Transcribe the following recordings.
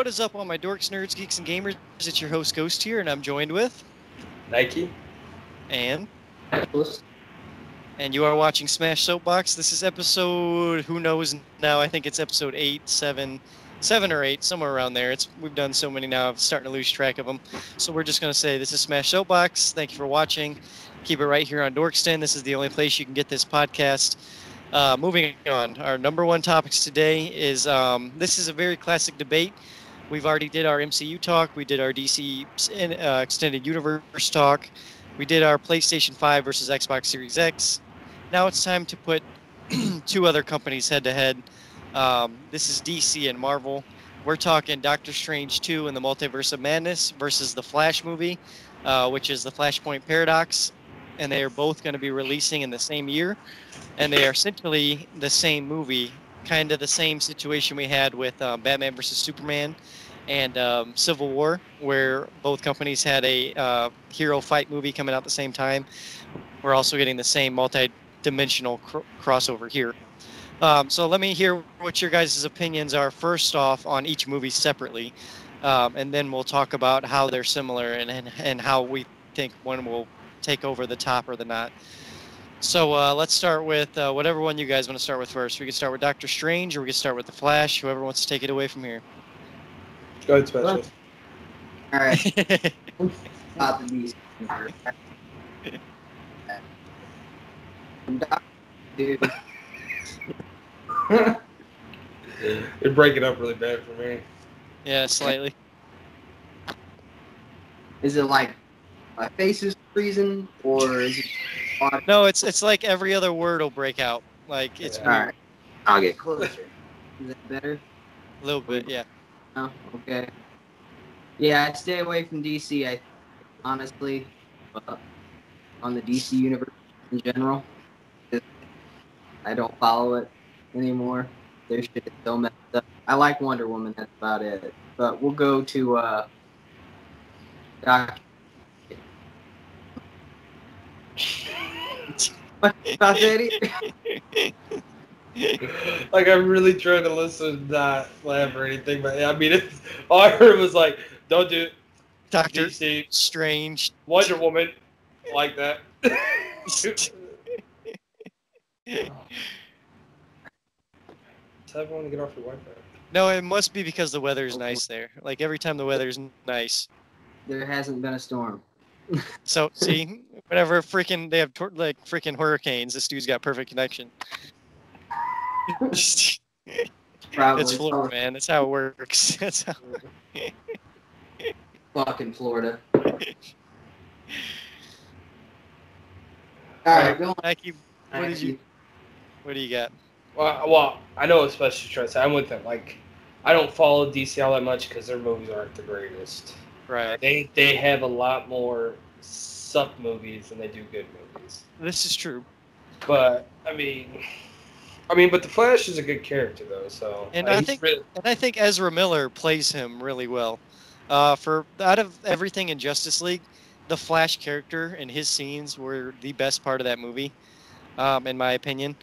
What is up, all my dorks, nerds, geeks, and gamers? It's your host, Ghost here, and I'm joined with... Nike. And you are watching Smash Soapbox. This is episode, who knows now, I think it's episode 8, 7 or 8, somewhere around there. We've done so many now, I'm starting to lose track of them. So we're just going to say this is Smash Soapbox. Thank you for watching. Keep it right here on Dorkston. This is the only place you can get this podcast. Moving on, our number one topics today is, this is a very classic debate. We've already did our MCU talk. We did our DC Extended Universe talk. We did our PlayStation 5 versus Xbox Series X. Now it's time to put two other companies head-to-head. This is DC and Marvel. We're talking Doctor Strange 2 and the Multiverse of Madness versus the Flash movie, which is the Flashpoint Paradox. And they are both going to be releasing in the same year. And they are essentially the same movie, kind of the same situation we had with Batman versus Superman and Civil War, where both companies had a hero fight movie coming out at the same time. We're also getting the same multi-dimensional crossover here. So let me hear what your guys' opinions are first off on each movie separately, and then we'll talk about how they're similar and how we think one will take over the top or the not. So let's start with whatever one you guys want to start with first. We can start with Doctor Strange, or we can start with The Flash. Whoever wants to take it away from here. Go ahead, Special. All right. About the dude. You're breaking up really bad for me. Yeah, slightly. Is it like my face is freezing, or is it? No, it's like every other word will break out. Like it's All right. I'll get closer. Is that better? A little bit, yeah. Oh, okay. Yeah, I stay away from DC. Honestly, on the DC universe in general, I don't follow it anymore. Their shit is so messed up. I like Wonder Woman. That's about it. But we'll go to Doc. What about that? Like, I'm really trying to listen and not laugh or anything, but I mean, all I heard was like, don't do it. Doctor DC, Strange. Wonder Woman, like that. Tell everyone to get off your Wi-Fi. No, it must be because the weather's nice there. Like every time the weather's nice. There hasn't been a storm. So see, whenever they have freaking hurricanes, this dude's got perfect connection. Probably. It's Florida, man. That's how it works. That's how. Fucking Florida. All right, go on. Nike, what do you got? Well, I know what Special trying to say. I'm with them. Like, I don't follow DC all that much because their movies aren't the greatest. Right. They have a lot more suck movies than they do good movies. This is true. But I mean, but the Flash is a good character though. So I think Ezra Miller plays him really well. Out of everything in Justice League, the Flash character and his scenes were the best part of that movie, in my opinion.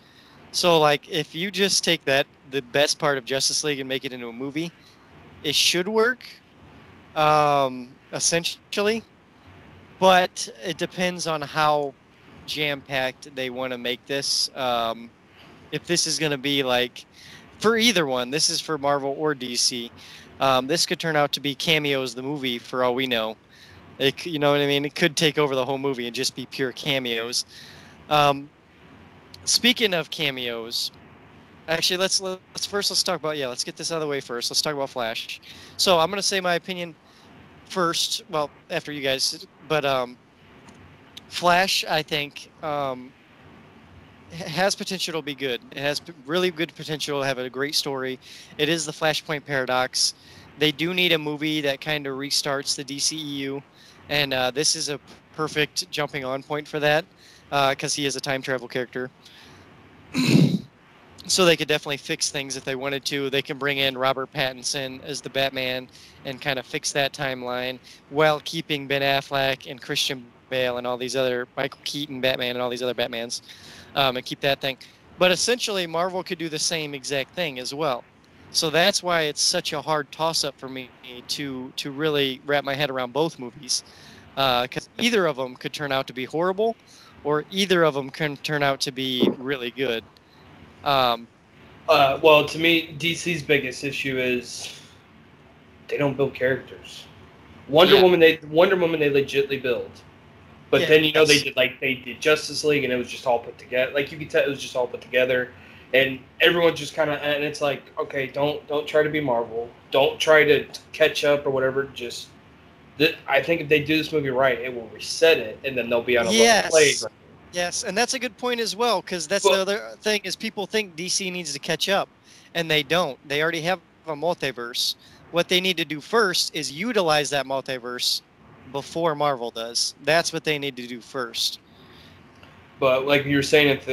So like, if you just take the best part of Justice League and make it into a movie, it should work. Essentially, but it depends on how jam-packed they want to make this. If this is going to be like, for either one, this is for Marvel or DC, this could turn out to be Cameos the movie for all we know. You know what I mean? It could take over the whole movie and just be pure cameos. Speaking of cameos, actually, let's talk about, let's get this out of the way first. Let's talk about Flash. So I'm going to say my opinion first, well, after you guys, but Flash, I think, has potential to be good. It has really good potential to have a great story. It is the Flashpoint Paradox. They do need a movie that kind of restarts the DCEU, and this is a perfect jumping on point for that, because he is a time travel character. So they could definitely fix things if they wanted to. They can bring in Robert Pattinson as the Batman and kind of fix that timeline while keeping Ben Affleck and Christian Bale and all these other, Michael Keaton Batman and all these other Batmans, and keep that thing. But essentially, Marvel could do the same exact thing as well. So that's why it's such a hard toss-up for me to really wrap my head around both movies, because either of them could turn out to be horrible, or either of them can turn out to be really good. Um, Well, to me, DC's biggest issue is they don't build characters. yeah, Wonder Woman they legitly build, but then yes, they did Justice League and it was just all put together. Like you could tell it was just all put together, and everyone just kind of and it's like okay, don't try to be Marvel, don't try to catch up or whatever. Just I think if they do this movie right, it will reset it, and then they'll be on a level playing. yes, yes, and that's a good point as well, because that's the But other thing is people think DC needs to catch up, and they don't. They already have a multiverse. What they need to do first is utilize that multiverse before Marvel does. That's what they need to do first. but like you were saying, if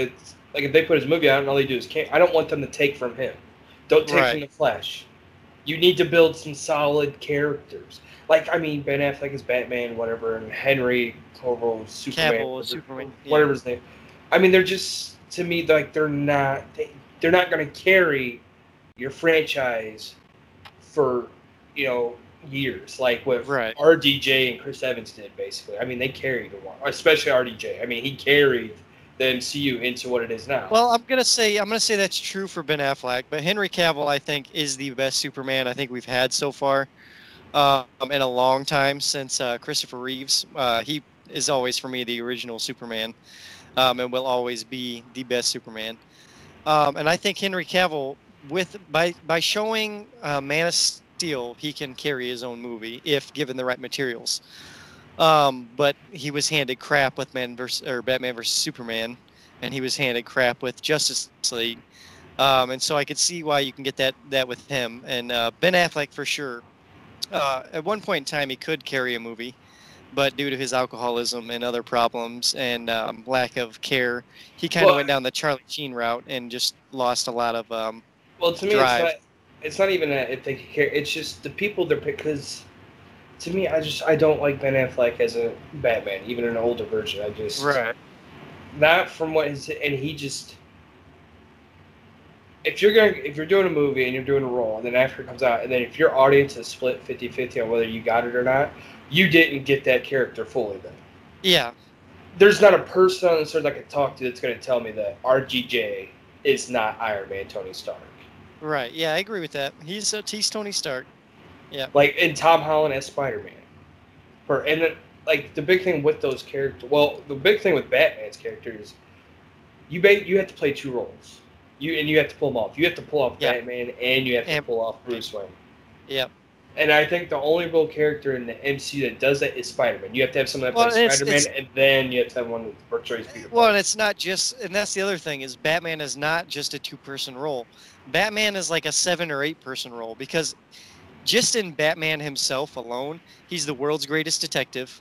they put his movie out and all they do is I don't want them to take from him. Don't take from Right. the Flash. You need to build some solid characters. Like I mean, Ben Affleck is Batman, whatever, and Henry Cavill is Superman, Cavill is Superman. whatever his name. I mean, they're just to me like they're not going to carry your franchise for years like what Right. RDJ and Chris Evans did basically. I mean, they carried a while, especially RDJ. I mean, he carried the MCU into what it is now. Well, I'm gonna say that's true for Ben Affleck, but Henry Cavill, I think, is the best Superman I think we've had so far, in a long time since Christopher Reeves. He is always for me the original Superman, and will always be the best Superman. And I think Henry Cavill, by showing Man of Steel, he can carry his own movie if given the right materials. But he was handed crap with Batman versus Superman, and he was handed crap with Justice League. And so I could see why you can get that with him. And Ben Affleck for sure. At one point in time, he could carry a movie, but due to his alcoholism and other problems and lack of care, he kind of Well, went down the Charlie Sheen route and just lost a lot of well, to me, drive. it's not even that if they could care. It's just the people they're because to me, I don't like Ben Affleck as a Batman, even an older version. I just not from what his and he just if you're doing a movie and you're doing a role and then after it comes out and then if your audience is split 50-50 on whether you got it or not, you didn't get that character fully then. Yeah, There's not a person on this earth I could talk to that's going to tell me that RGJ is not Iron Man Tony Stark. right. Yeah, I agree with that. He's Tony Stark. Yeah. Like in Tom Holland as Spider-Man. And then, like the big thing with those characters, well, the big thing with Batman's characters, you have to play two roles. You have to pull them off. You have to pull off Yeah. Batman and you have to pull off Bruce Wayne. Yep. And I think the only real character in the MCU that does that is Spider-Man. You have to have someone that Well, plays Spider-Man, and then you have to have one that portrays Peter Well, and Parker. it's not just, and that's the other thing is Batman is not just a two-person role. Batman is like a 7 or 8-person role because just in Batman himself alone, he's the world's greatest detective.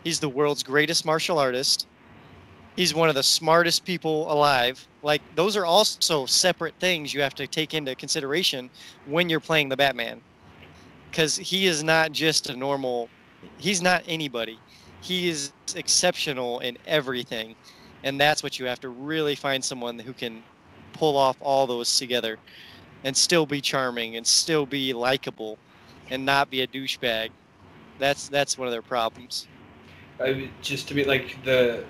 He's the world's greatest martial artist. He's one of the smartest people alive. Like those are also separate things you have to take into consideration when you're playing the Batman. Because he is not just a normal, he's not anybody. He is exceptional in everything. And that's what you have to really find someone who can pull off all those together and still be charming and still be likable and not be a douchebag. That's one of their problems. Just to be like the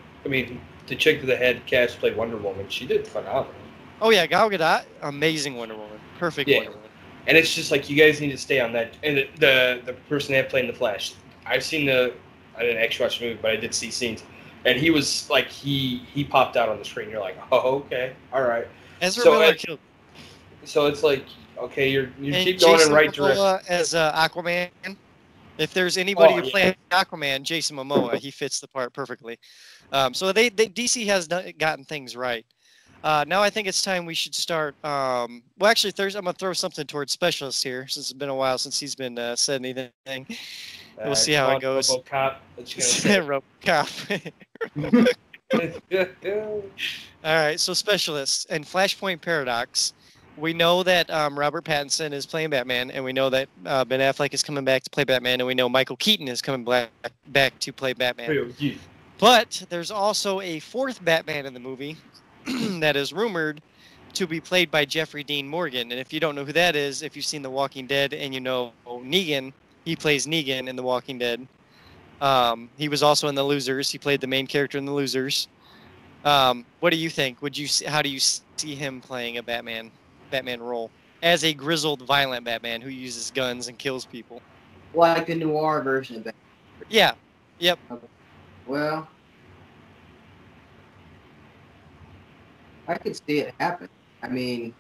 chick that had cast played Wonder Woman, she did phenomenal. Oh yeah, Gal Gadot, amazing Wonder Woman, perfect Yeah. Wonder Woman. And it's just like you guys need to stay on that. And the person that played in the Flash, I didn't actually watch the movie, but I did see scenes, and he was like he popped out on the screen. You're like, oh okay, all right. Ezra So Miller it- killed. So it's like okay, you And keep going in Jason right direction. Momoa as Aquaman. If there's anybody Oh, who yeah. plays Aquaman, Jason Momoa, he fits the part perfectly. So DC has gotten things right. Now I think it's time we should start. Well, actually, I'm gonna throw something towards specialists here since it's been a while since he's been said anything. We'll see how it goes. RoboCop. What you gonna RoboCop. say? All right, so specialists and Flashpoint Paradox. We know that Robert Pattinson is playing Batman, and we know that Ben Affleck is coming back to play Batman, and we know Michael Keaton is coming back to play Batman. Yeah. But there's also a fourth Batman in the movie that is rumored to be played by Jeffrey Dean Morgan. And if you don't know who that is, if you've seen The Walking Dead and you know Negan, he plays Negan in The Walking Dead. He was also in The Losers. He played the main character in The Losers. What do you think? How do you see him playing a Batman role as a grizzled, violent Batman who uses guns and kills people? Like the noir version of Batman. Yeah. Yep. Well, I could see it happen. I mean,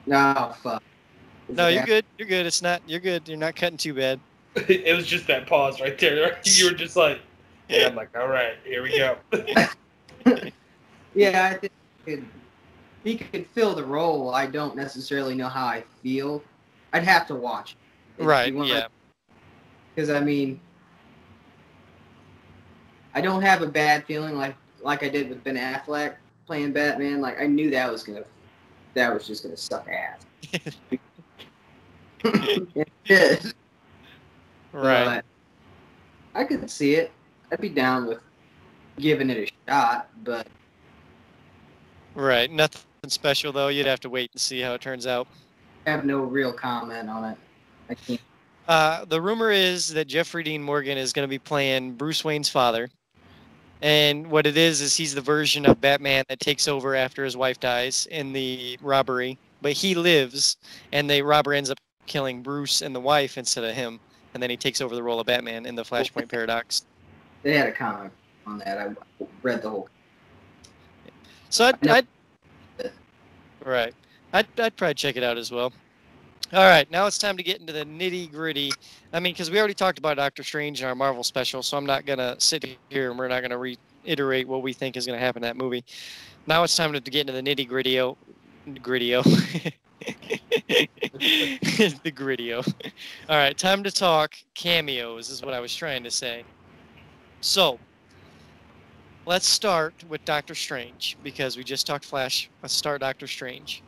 no, fuck. No, you're good. You're good. You're good. You're not cutting too bad. It was just that pause right there. You were just like, and I'm like, all right, here we go. Yeah, I think he could fill the role. I don't necessarily know how I feel. I'd have to watch it. Right, yeah. Because, I mean, I don't have a bad feeling like I did with Ben Affleck playing Batman. Like, I knew that was just gonna suck ass. It did. Right. I could see it. I'd be down with giving it a shot, but... Right. Nothing special, though. You'd have to wait and see how it turns out. I have no real comment on it. I can't. The rumor is that Jeffrey Dean Morgan is going to be playing Bruce Wayne's father. And what it is he's the version of Batman that takes over after his wife dies in the robbery. But he lives, and the robber ends up killing Bruce and the wife instead of him. And then he takes over the role of Batman in the Flashpoint Paradox. They had a comic on that. I read the whole. So I'd probably check it out as well. All right, now it's time to get into the nitty gritty. I mean, because we already talked about Doctor Strange in our Marvel special, so I'm not gonna sit here and we're not gonna reiterate what we think is gonna happen in that movie. Now it's time to get into the nitty gritty. The gritty-o. All right, time to talk cameos is what I was trying to say. So, let's start with Doctor Strange, because we just talked Flash. Let's start Doctor Strange.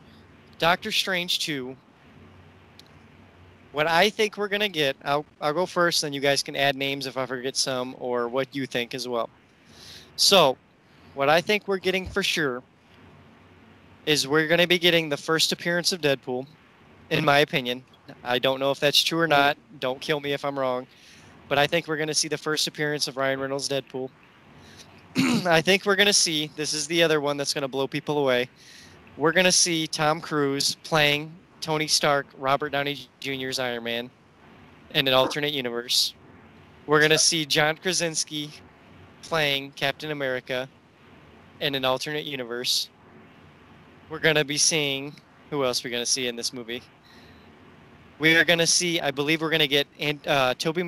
Doctor Strange 2. What I think we're going to get, I'll go first, then you guys can add names if I forget some, or what you think as well. So, what I think we're getting for sure is we're going to be getting the first appearance of Deadpool, in my opinion. I don't know if that's true or not. Don't kill me if I'm wrong. But I think we're going to see the first appearance of Ryan Reynolds' Deadpool. I think we're going to see, this is the other one that's going to blow people away, we're going to see Tom Cruise playing Tony Stark, Robert Downey Jr.'s Iron Man in an alternate universe. We're going to see John Krasinski playing Captain America in an alternate universe. We're going to be seeing, who else are we going to see in this movie? We are going to see, I believe we're going to get Tobey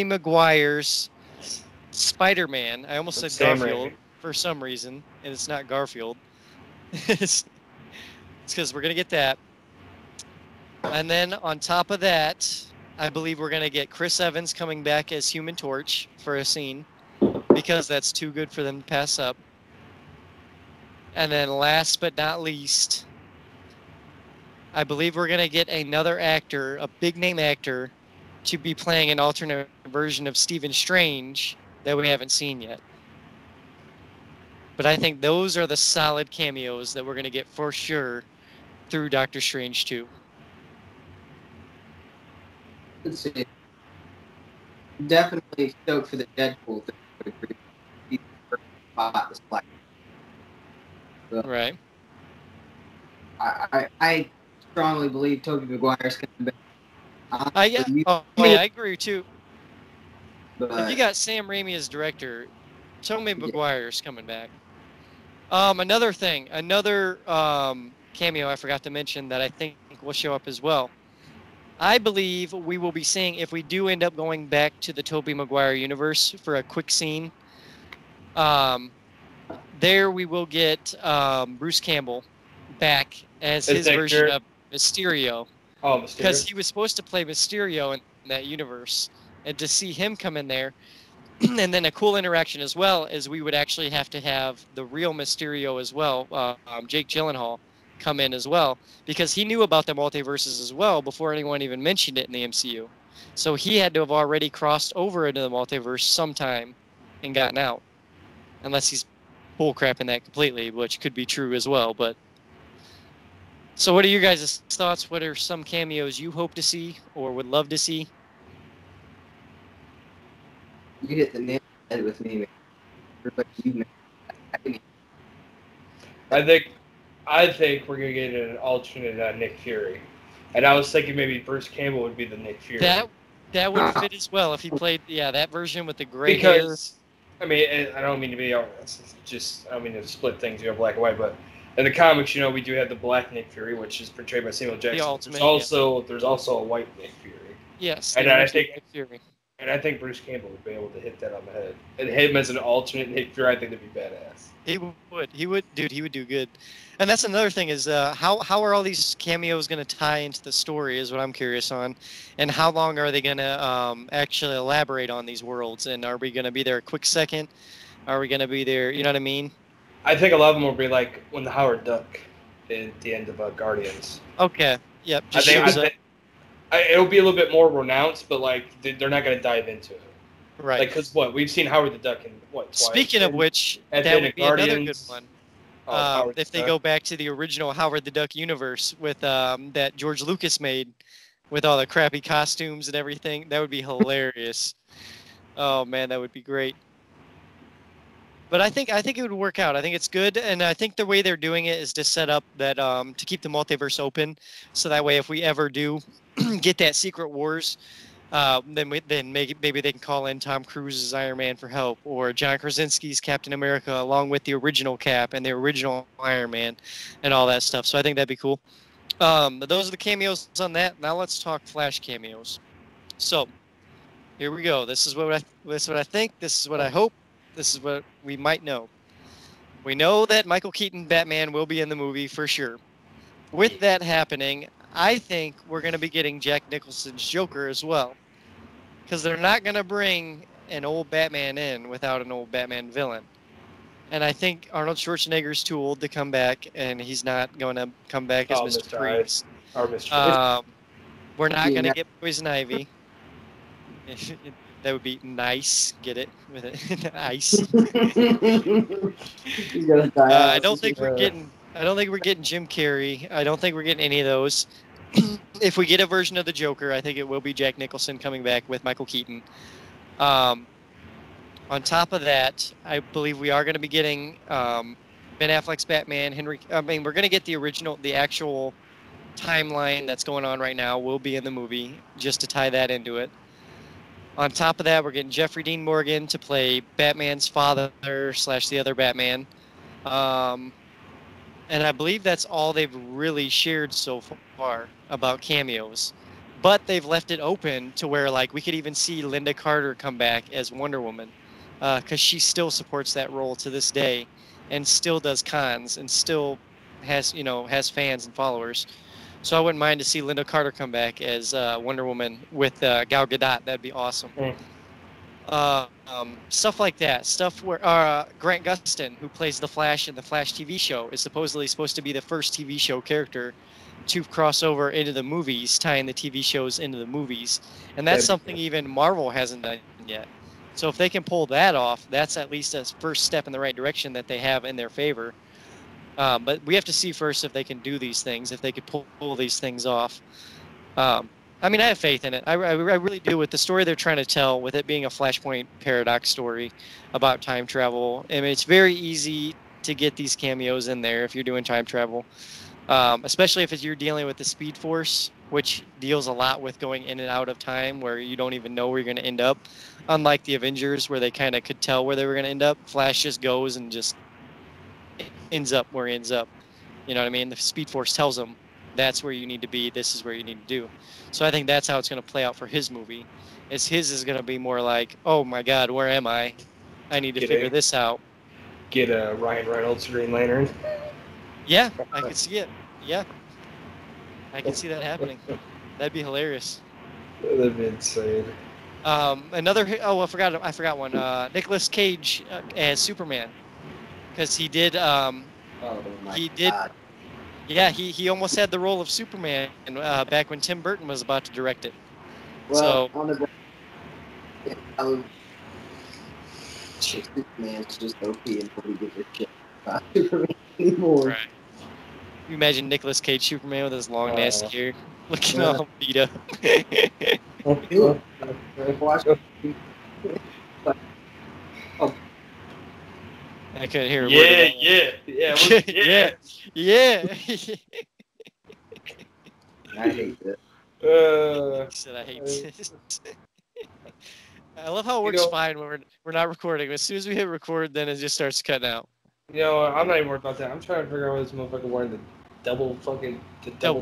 Maguire's Spider-Man. I almost said Garfield for some reason, and it's not Garfield. It's because we're going to get that. And then on top of that, I believe we're going to get Chris Evans coming back as Human Torch for a scene, because that's too good for them to pass up. And then last but not least, I believe we're going to get another actor, a big-name actor, to be playing an alternate version of Stephen Strange that we haven't seen yet. But I think those are the solid cameos that we're going to get for sure through Doctor Strange 2. Let's see. Definitely stoked for the Deadpool thing. So, right. I strongly believe Tobey Maguire's coming back. I agree too. But if you got Sam Raimi as director, Tobey Maguire's coming back. Another cameo I forgot to mention that I think will show up as well. I believe we will be seeing, if we do end up going back to the Tobey Maguire universe for a quick scene, there we will get Bruce Campbell back as his version of Mysterio. Oh, Mysterio. Because he was supposed to play Mysterio in that universe. And to see him come in there, and then a cool interaction as well, is we would actually have to have the real Mysterio as well, Jake Gyllenhaal, come in as well. Because he knew about the multiverses as well before anyone even mentioned it in the MCU. So he had to have already crossed over into the multiverse sometime and gotten out. Unless he's bullcrap in that completely, which could be true as well. But so, what are your guys' thoughts? What are some cameos you hope to see or would love to see? You hit the nail on the head with me, man. Everybody, I think we're gonna get an alternate Nick Fury, and I was thinking maybe Bruce Campbell would be the Nick Fury. That would fit as well if he played that version with the gray hair. Because I mean, I don't mean to be just I don't mean to split things, black and white, but in the comics, we do have the black Nick Fury, which is portrayed by Samuel Jackson. The ultimate, there's also a white Nick Fury. Yes, and I think Nick Fury. And I think Bruce Campbell would be able to hit that on the head. And him as an alternate Nick Fury, I think that'd be badass. He would, dude. He would do good. And that's another thing is how are all these cameos going to tie into the story is what I'm curious on, and how long are they going to actually elaborate on these worlds? And are we going to be there a quick second? Are we going to be there? You know what I mean? I think a lot of them will be like when the Howard Duck at the end of Guardians. Okay. Yep. I think it'll be a little bit more renounced, but like they're not going to dive into it. Right. Like, because we've seen Howard the Duck in twice. Speaking of which, that would be another good one. If they go back to the original Howard the Duck universe with that George Lucas made, with all the crappy costumes and everything, that would be hilarious. Oh man, that would be great. But I think it would work out. I think it's good, and I think the way they're doing it is to set up that to keep the multiverse open, so that way if we ever do get that Secret Wars. Then maybe they can call in Tom Cruise's Iron Man for help, or John Krasinski's Captain America along with the original Cap and the original Iron Man, and all that stuff. So I think that'd be cool. But those are the cameos on that. Now let's talk Flash cameos. So here we go. This is what I think. This is what I hope. This is what we might know. We know that Michael Keaton Batman will be in the movie for sure. With that happening, I think we're going to be getting Jack Nicholson's Joker as well. Because they're not going to bring an old Batman in without an old Batman villain. And I think Arnold Schwarzenegger's too old to come back, and he's not going to come back as Mr. Freeze. We're not going to get Poison Ivy. That would be nice. Get it? With it. Ice. I don't think we're getting Jim Carrey. I don't think we're getting any of those. If we get a version of the Joker, I think it will be Jack Nicholson coming back with Michael Keaton. On top of that, I believe we are going to be getting Ben Affleck's Batman. We're going to get the actual timeline that's going on right now will be in the movie, just to tie that into it. On top of that, we're getting Jeffrey Dean Morgan to play Batman's father / the other Batman. And I believe that's all they've really shared so far about cameos. But they've left it open to where like we could even see Linda Carter come back as Wonder Woman, because she still supports that role to this day, and still does cons, and still has fans and followers. So I wouldn't mind to see Linda Carter come back as Wonder Woman with Gal Gadot. That'd be awesome. Stuff like that. Stuff where Grant Gustin, who plays the Flash in the Flash TV show, is supposedly supposed to be the first TV show character to cross over into the movies, tying the TV shows into the movies. And that's something even Marvel hasn't done yet. So if they can pull that off, that's at least a first step in the right direction that they have in their favor. But we have to see first if they can do these things, if they could pull these things off. I mean, I have faith in it. I really do, with the story they're trying to tell, with it being a Flashpoint paradox story about time travel. I mean, it's very easy to get these cameos in there if you're doing time travel, especially if you're dealing with the Speed Force, which deals a lot with going in and out of time, where you don't even know where you're going to end up. Unlike the Avengers, where they kind of could tell where they were going to end up, Flash just goes and just ends up where he ends up. You know what I mean? The Speed Force tells him, that's where you need to be, this is where you need to do. So I think that's how it's going to play out for his movie. His is going to be more like, oh my God, where am I? I need to figure this out. Get a Ryan Reynolds Green Lantern. Yeah, I can see it. Yeah. I can see that happening. That'd be hilarious. That'd be insane. I forgot one. Nicolas Cage as Superman. Because he did, God. Yeah, he almost had the role of Superman back when Tim Burton was about to direct it. Well, Superman's just OP and nobody gives a shit. Superman anymore. Right. You imagine Nicolas Cage Superman with his long ass hair, looking Yeah. all beat up. Watch. I couldn't hear a word of that. Yeah. I hate this. He said, I hate this. I love how it works fine when we're not recording. As soon as we hit record, then it just starts cutting out. I'm not even worried about that. I'm trying to figure out why this motherfucker wearing the double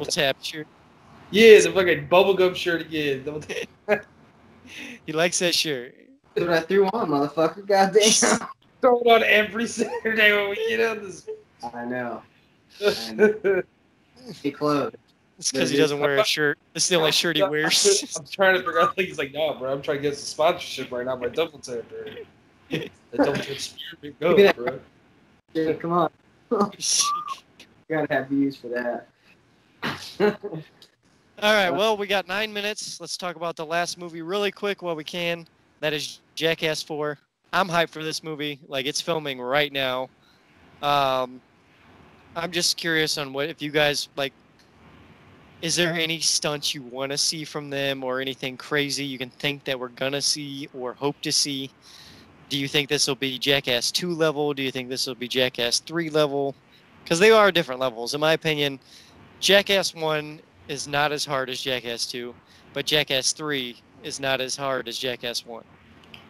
tap shirt. Yeah, the fucking bubblegum shirt again. He likes that shirt. That's what I threw on, motherfucker. Goddamn. Throw it on every Saturday when we get on this. I know. He clothes. It's because he doesn't wear a shirt. This is the only shirt he wears. I'm trying to figure out. He's like, no, bro. I'm trying to get some sponsorship right now. My double tap, bro. The double tap spear, go, bro. Yeah, come on. Gotta have views for that. All right, well, we got 9 minutes. Let's talk about the last movie really quick while we can. That is Jackass 4. I'm hyped for this movie. Like, it's filming right now. I'm just curious on what, if you guys, like, is there any stunts you want to see from them or anything crazy you can think that we're going to see or hope to see? Do you think this will be Jackass 2 level? Do you think this will be Jackass 3 level? Because they are different levels. In my opinion, Jackass 1 is not as hard as Jackass 2, but Jackass 3 is not as hard as Jackass 1.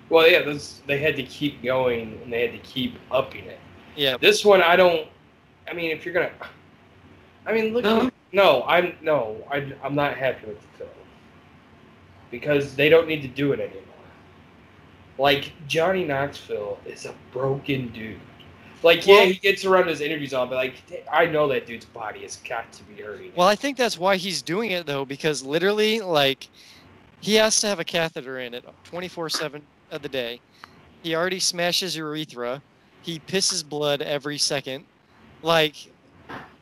Well, yeah, they had to keep going and they had to keep upping it. Yeah. This one, I mean, if you're going to... I mean, look... I'm not happy with the film. Because they don't need to do it anymore. Like, Johnny Knoxville is a broken dude. Like, yeah, he gets around his interviews on, but, like, I know that dude's body has got to be hurting. Well, I think that's why he's doing it, though, because literally, like, he has to have a catheter in it 24/7 of the day. He already smashes urethra. He pisses blood every second. Like,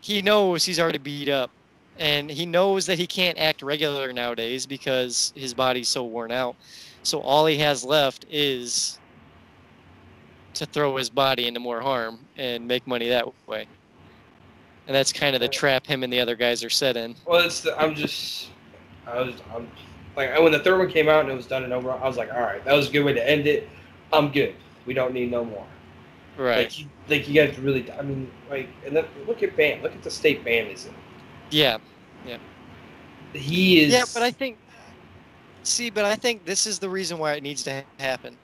he knows he's already beat up. And he knows that he can't act regular nowadays because his body's so worn out. So all he has left is to throw his body into more harm and make money that way. And that's kind of the trap him and the other guys are set in. Well, I'm like, when the third one came out and it was done and over, I was like, all right, that was a good way to end it. I'm good. We don't need no more. Right. Like you guys really, I mean, like, and then look at Bam. Look at the state Bam is in. Yeah. He is. Yeah, but I think this is the reason why it needs to happen.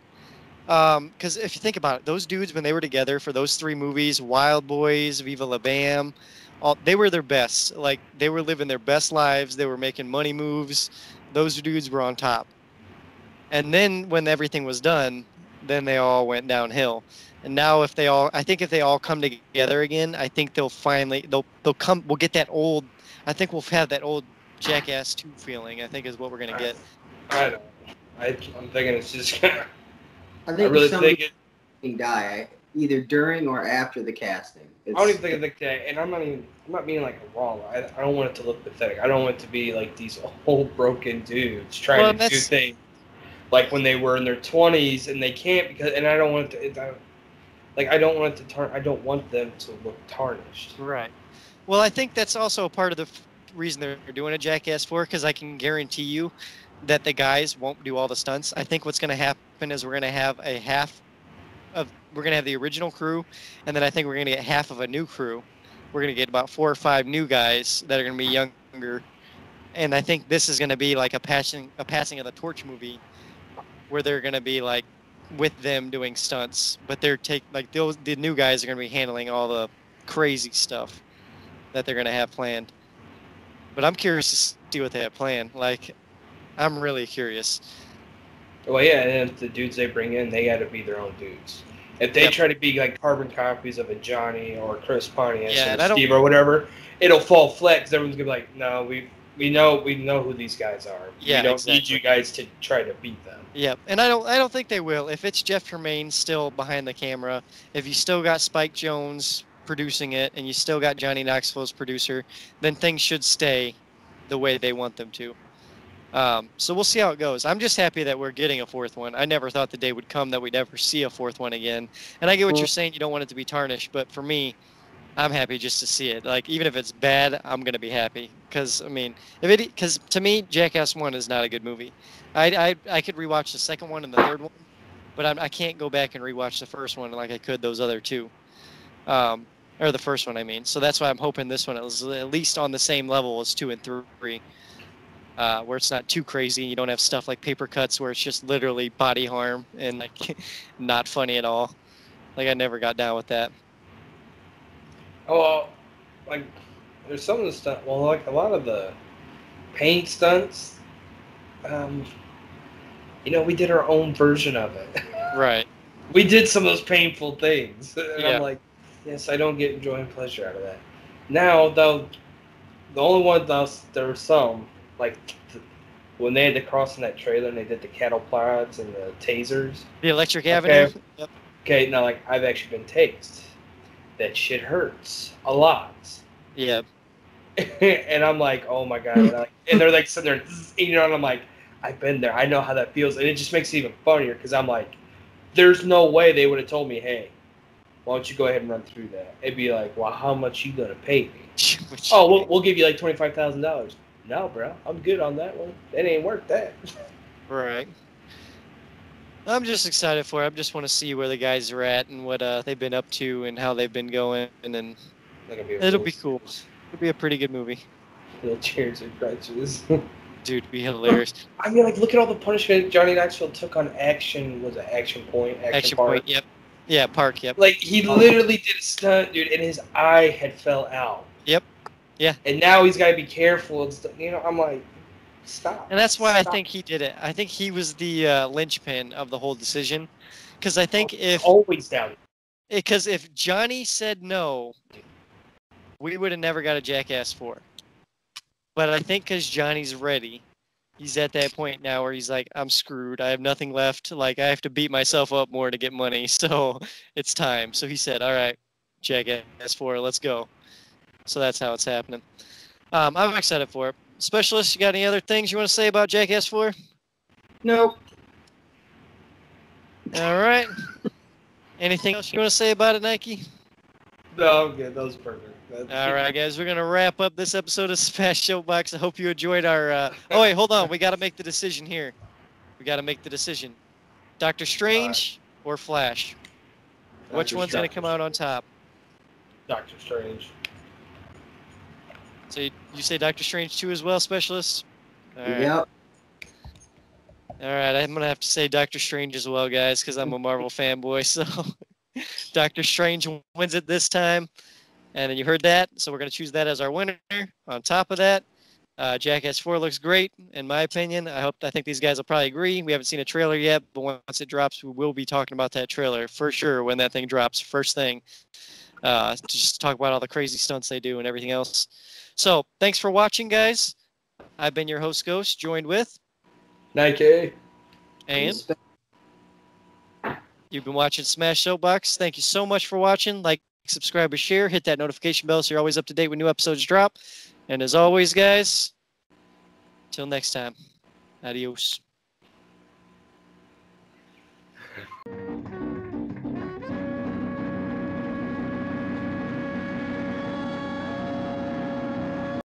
Because if you think about it, those dudes, when they were together for those 3 movies, Wild Boys, Viva La Bam, they were their best. Like, they were living their best lives. They were making money moves. Those dudes were on top. And then when everything was done, then they all went downhill. And now if they all come together again, I think they'll we'll get that old, I think we'll have that old Jackass 2 feeling, I think is what we're going to get. I don't know. I'm thinking it's just going to... I really think it die either during or after the casting. I don't even think of that, and I'm not being like wrong. I don't want it to look pathetic. I don't want it to be like these old broken dudes trying to do things like when they were in their 20s and they can't and I don't want it to. I don't want them to look tarnished. Right. Well, I think that's also a part of the reason they're doing a Jackass 4, because I can guarantee you that the guys won't do all the stunts. I think what's going to happen is we're going to have the original crew, and then I think we're going to get half of a new crew. We're going to get about 4 or 5 new guys that are going to be younger, and I think this is going to be like a passing of the torch movie, where they're going to be like with them doing stunts, but the new guys are going to be handling all the crazy stuff that they're going to have planned. But I'm curious to see what they have planned. Like, I'm really curious. Well, yeah, and if the dudes they bring in, they got to be their own dudes. If they try to be like carbon copies of a Johnny or Chris Pontius or Steve or whatever, it'll fall flat because everyone's gonna be like, "No, we know who these guys are. Yeah, we don't need you guys to try to beat them." Yep, and I don't think they will. If it's Jeff Tremaine still behind the camera, if you still got Spike Jonze producing it, and you still got Johnny Knoxville as producer, then things should stay the way they want them to. So we'll see how it goes. I'm just happy that we're getting a fourth one. I never thought the day would come that we'd ever see a fourth one again. And I get what you're saying. You don't want it to be tarnished, but for me, I'm happy just to see it. Like, even if it's bad, I'm gonna be happy. Because I mean, because to me, Jackass 1 is not a good movie. I could rewatch the second one and the third one, but I can't go back and rewatch the first one like I could those other two. Or the first one, I mean. So that's why I'm hoping this one is at least on the same level as 2 and 3. Where it's not too crazy. You don't have stuff like paper cuts where it's just literally body harm and like not funny at all. Like, I never got down with that. Oh, like there's some of the stuff. Well, like a lot of the paint stunts. We did our own version of it. Right. We did some of those painful things, and Yeah. I'm like, yes, I don't get joy and pleasure out of that. Now, though, the only one there were some like when they had to cross in that trailer and they did the cattle prods and the tasers. The Electric Avenue. Yep. Okay, now like I've actually been tased. That shit hurts a lot. Yeah. And I'm like, oh my god. And they're like sitting there, and I'm like, I've been there. I know how that feels. And it just makes it even funnier because I'm like, there's no way they would have told me, hey, why don't you go ahead and run through that? It'd be like, well, how much you gonna pay me? Oh, we'll give you like $25,000. No, bro, I'm good on that one. It ain't worth that. Right. I'm just excited for it. I just want to see where the guys are at and what they've been up to and how they've been going, and then it'll be cool. It'll be a pretty good movie. Little cheers and crunches. Dude, it'd be hilarious. I mean, like, look at all the punishment Johnny Knoxville took on Action. Was it Action Point? Action Park? Point. Yep. Yeah, Park. Yep. Like, he literally did a stunt, dude, and his eye had fell out. Yep. Yeah. And now he's got to be careful and stuff. I'm like, stop. And that's why I think he did it. I think he was the linchpin of the whole decision, because I think always down. Because if Johnny said no, we would have never got a Jackass 4. But I think because Johnny's ready, he's at that point now where he's like, I'm screwed. I have nothing left. Like, I have to beat myself up more to get money. So it's time. So he said, all right, Jackass 4, let's go. So that's how it's happening. I'm excited for it. Specialist, you got any other things you want to say about Jackass 4? Nope. All right. Anything else you want to say about it, Nike? No, I'm good. That was perfect. All right, guys. We're going to wrap up this episode of Smash Soapbox. I hope you enjoyed our... Oh, wait, hold on. We got to make the decision here. We got to make the decision. Doctor Strange or Flash? Which one's going to come out on top? Doctor Strange. So you say Doctor Strange 2 as well, Specialist? All right. Yep. All right, I'm going to have to say Doctor Strange as well, guys, because I'm a Marvel fanboy. So Doctor Strange wins it this time. And then you heard that, so we're going to choose that as our winner. On top of that, Jackass 4 looks great, in my opinion. I think these guys will probably agree. We haven't seen a trailer yet, but once it drops, we will be talking about that trailer for sure when that thing drops, first thing. To just talk about all the crazy stunts they do and everything else. So, thanks for watching, guys. I've been your host, Ghost, joined with... Nike. And... You've been watching Smash Soapbox. Thank you so much for watching. Like, subscribe, or share. Hit that notification bell so you're always up to date when new episodes drop. And as always, guys, till next time, adios.